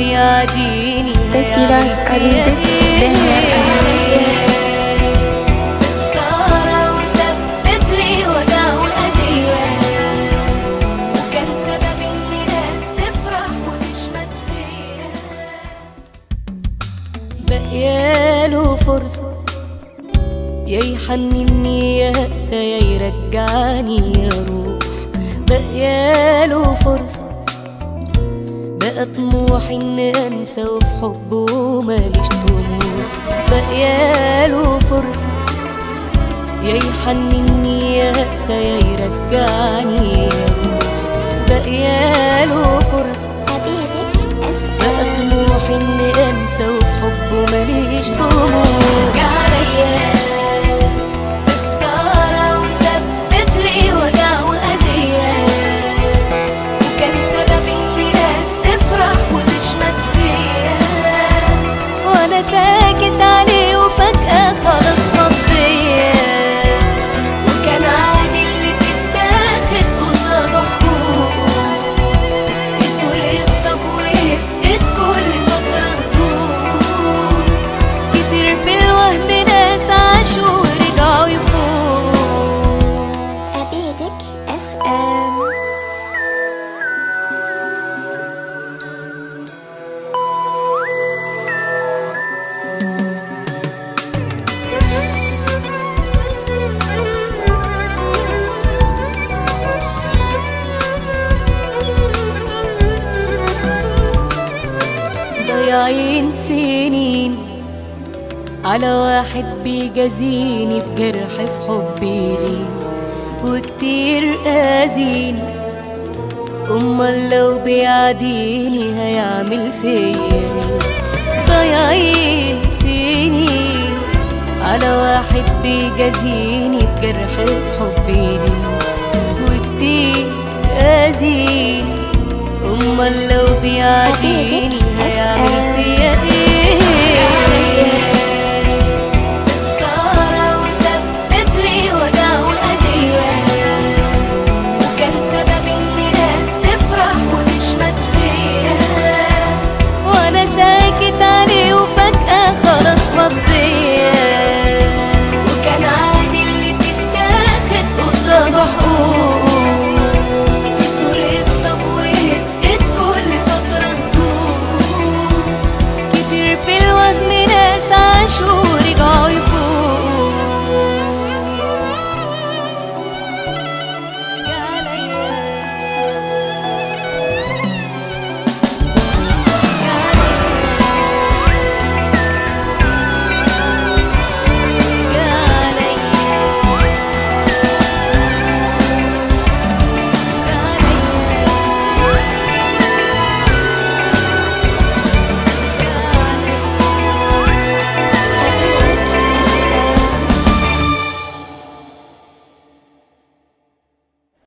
بيعاديني تسجيلات عزيزة خسارة وسبب لي وجع وأذية، وكان سبب إن ناس تفرح وتشمت فيا. بقياله فرصة يا يحنني يا أقسى يا يرجعني يا روح، بقياله فرصة بقى طموحي إني أنسى وفي حبه ماليش طموح. بقياله فرصة يا يحنني يا أقسى يا يرجعني يا روح، بقياله فرصة بقى طموحي إني أنسى وفي حبه ماليش طموح. عليا خسارة وسبب لي وجع وأذية، وكان سبب إن ناس تفرح وتشمت فيا، وأنا ساكت عليه وفجأة خلاص فضية، وكان عادي اللي تتاخد قصاده حقوقه، يسوق يغضب ويفقد كل فترة هدوء. كتير في الوهم ناس عاشوا ورجعوا يفوقوا. أبيدك FM. ضايعين سنين على واحد بيجازيني بجرح في حبي ليه، وكتير أذيني، أمال لو بيعاديني هيعمل فيا ايه؟ ضايعين سنين على واحد بيجازيني بجرح في حبي ليه، وكتير أذيني، أمال لو بيعاديني